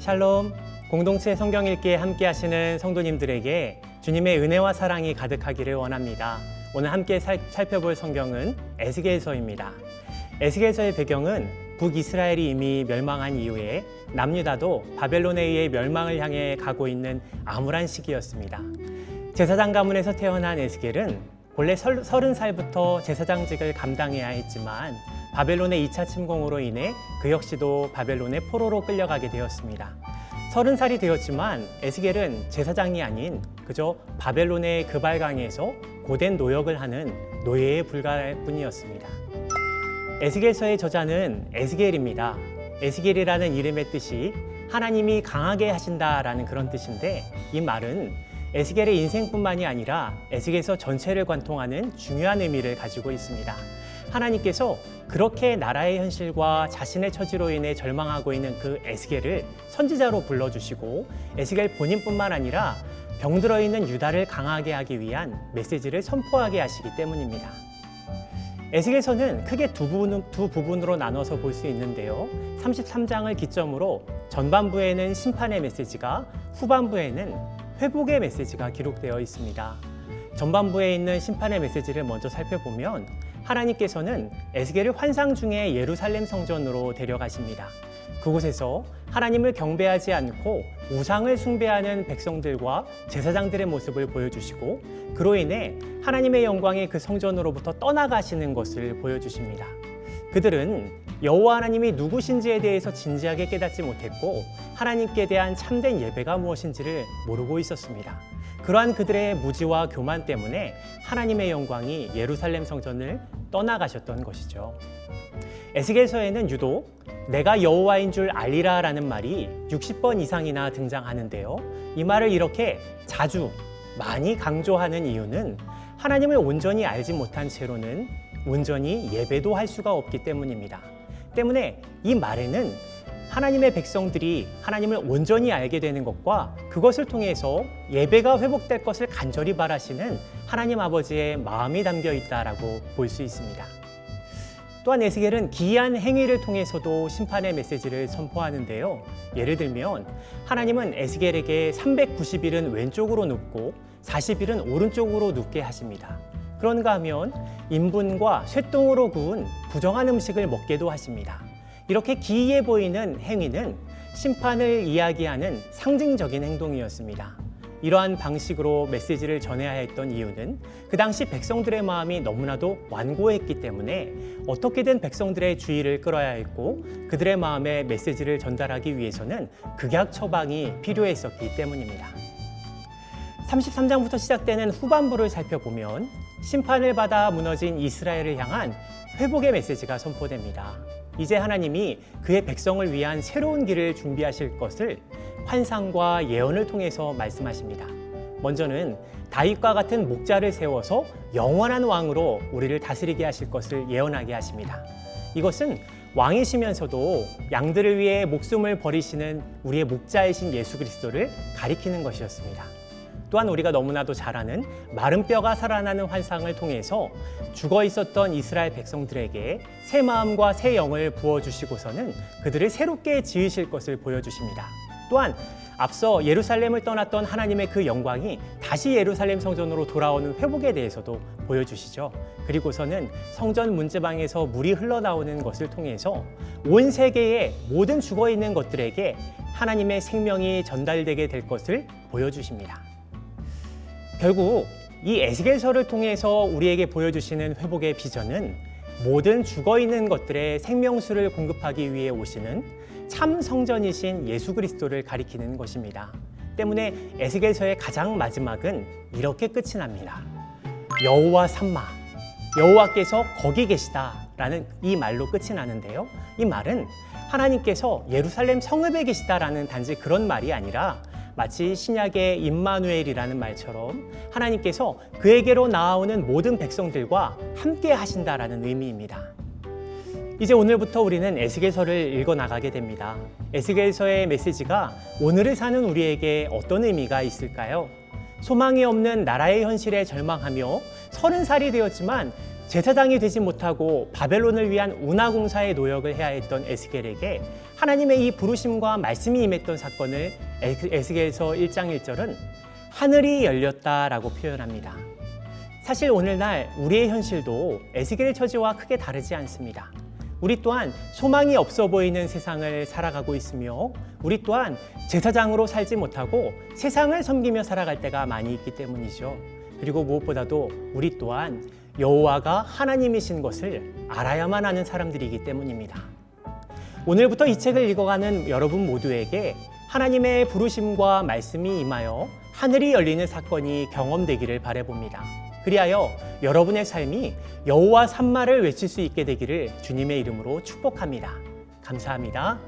샬롬, 공동체 성경 읽기에 함께 하시는 성도님들에게 주님의 은혜와 사랑이 가득하기를 원합니다. 오늘 함께 살펴볼 성경은 에스겔서입니다. 에스겔서의 배경은 북이스라엘이 이미 멸망한 이후에 남유다도 바벨론에 의해 멸망을 향해 가고 있는 암울한 시기였습니다. 제사장 가문에서 태어난 에스겔은 본래 30살부터 제사장직을 감당해야 했지만 바벨론의 2차 침공으로 인해 그 역시도 바벨론의 포로로 끌려가게 되었습니다. 30살이 되었지만 에스겔은 제사장이 아닌 그저 바벨론의 그발강에서 고된 노역을 하는 노예에 불과할 뿐이었습니다. 에스겔서의 저자는 에스겔입니다. 에스겔이라는 이름의 뜻이 하나님이 강하게 하신다라는 그런 뜻인데, 이 말은 에스겔의 인생뿐만이 아니라 에스겔서 전체를 관통하는 중요한 의미를 가지고 있습니다. 하나님께서 그렇게 나라의 현실과 자신의 처지로 인해 절망하고 있는 그 에스겔을 선지자로 불러주시고, 에스겔 본인뿐만 아니라 병들어 있는 유다를 강하게 하기 위한 메시지를 선포하게 하시기 때문입니다. 에스겔서는 크게 두 부분으로 나눠서 볼 수 있는데요. 33장을 기점으로 전반부에는 심판의 메시지가, 후반부에는 회복의 메시지가 기록되어 있습니다. 전반부에 있는 심판의 메시지를 먼저 살펴보면 하나님께서는 에스겔을 환상 중에 예루살렘 성전으로 데려가십니다. 그곳에서 하나님을 경배하지 않고 우상을 숭배하는 백성들과 제사장들의 모습을 보여주시고, 그로 인해 하나님의 영광이 그 성전으로부터 떠나가시는 것을 보여주십니다. 그들은 여호와 하나님이 누구신지에 대해서 진지하게 깨닫지 못했고, 하나님께 대한 참된 예배가 무엇인지를 모르고 있었습니다. 그러한 그들의 무지와 교만 때문에 하나님의 영광이 예루살렘 성전을 떠나가셨던 것이죠. 에스겔서에는 유독 내가 여호와인 줄 알리라 라는 말이 60번 이상이나 등장하는데요. 이 말을 이렇게 자주 많이 강조하는 이유는 하나님을 온전히 알지 못한 채로는 온전히 예배도 할 수가 없기 때문입니다. 때문에 이 말에는 하나님의 백성들이 하나님을 온전히 알게 되는 것과 그것을 통해서 예배가 회복될 것을 간절히 바라시는 하나님 아버지의 마음이 담겨 있다라고 볼 수 있습니다. 또한 에스겔은 기이한 행위를 통해서도 심판의 메시지를 선포하는데요. 예를 들면 하나님은 에스겔에게 390일은 왼쪽으로 눕고 40일은 오른쪽으로 눕게 하십니다. 그런가 하면 인분과 쇠똥으로 구운 부정한 음식을 먹게도 하십니다. 이렇게 기이해 보이는 행위는 심판을 이야기하는 상징적인 행동이었습니다. 이러한 방식으로 메시지를 전해야 했던 이유는 그 당시 백성들의 마음이 너무나도 완고했기 때문에 어떻게든 백성들의 주의를 끌어야 했고, 그들의 마음에 메시지를 전달하기 위해서는 극약 처방이 필요했었기 때문입니다. 33장부터 시작되는 후반부를 살펴보면 심판을 받아 무너진 이스라엘을 향한 회복의 메시지가 선포됩니다. 이제 하나님이 그의 백성을 위한 새로운 길을 준비하실 것을 환상과 예언을 통해서 말씀하십니다. 먼저는 다윗과 같은 목자를 세워서 영원한 왕으로 우리를 다스리게 하실 것을 예언하게 하십니다. 이것은 왕이시면서도 양들을 위해 목숨을 버리시는 우리의 목자이신 예수 그리스도를 가리키는 것이었습니다. 또한 우리가 너무나도 잘 아는 마른 뼈가 살아나는 환상을 통해서 죽어 있었던 이스라엘 백성들에게 새 마음과 새 영을 부어주시고서는 그들을 새롭게 지으실 것을 보여주십니다. 또한 앞서 예루살렘을 떠났던 하나님의 그 영광이 다시 예루살렘 성전으로 돌아오는 회복에 대해서도 보여주시죠. 그리고서는 성전 문제방에서 물이 흘러나오는 것을 통해서 온 세계의 모든 죽어있는 것들에게 하나님의 생명이 전달되게 될 것을 보여주십니다. 결국 이 에스겔서를 통해서 우리에게 보여주시는 회복의 비전은 모든 죽어있는 것들의 생명수를 공급하기 위해 오시는 참 성전이신 예수 그리스도를 가리키는 것입니다. 때문에 에스겔서의 가장 마지막은 이렇게 끝이 납니다. 여호와 삼마, 여호와께서 거기 계시다라는 이 말로 끝이 나는데요. 이 말은 하나님께서 예루살렘 성읍에 계시다라는 단지 그런 말이 아니라 마치 신약의 임마누엘이라는 말처럼 하나님께서 그에게로 나아오는 모든 백성들과 함께 하신다라는 의미입니다. 이제 오늘부터 우리는 에스겔서를 읽어나가게 됩니다. 에스겔서의 메시지가 오늘을 사는 우리에게 어떤 의미가 있을까요? 소망이 없는 나라의 현실에 절망하며 30살이 되었지만 제사장이 되지 못하고 바벨론을 위한 운하공사의 노역을 해야 했던 에스겔에게 하나님의 이 부르심과 말씀이 임했던 사건을 에스겔서 1장 1절은 하늘이 열렸다라고 표현합니다. 사실 오늘날 우리의 현실도 에스겔 처지와 크게 다르지 않습니다. 우리 또한 소망이 없어 보이는 세상을 살아가고 있으며 우리 또한 제사장으로 살지 못하고 세상을 섬기며 살아갈 때가 많이 있기 때문이죠. 그리고 무엇보다도 우리 또한 여호와가 하나님이신 것을 알아야만 하는 사람들이기 때문입니다. 오늘부터 이 책을 읽어가는 여러분 모두에게 하나님의 부르심과 말씀이 임하여 하늘이 열리는 사건이 경험되기를 바라봅니다. 그리하여 여러분의 삶이 여호와 산마를 외칠 수 있게 되기를 주님의 이름으로 축복합니다. 감사합니다.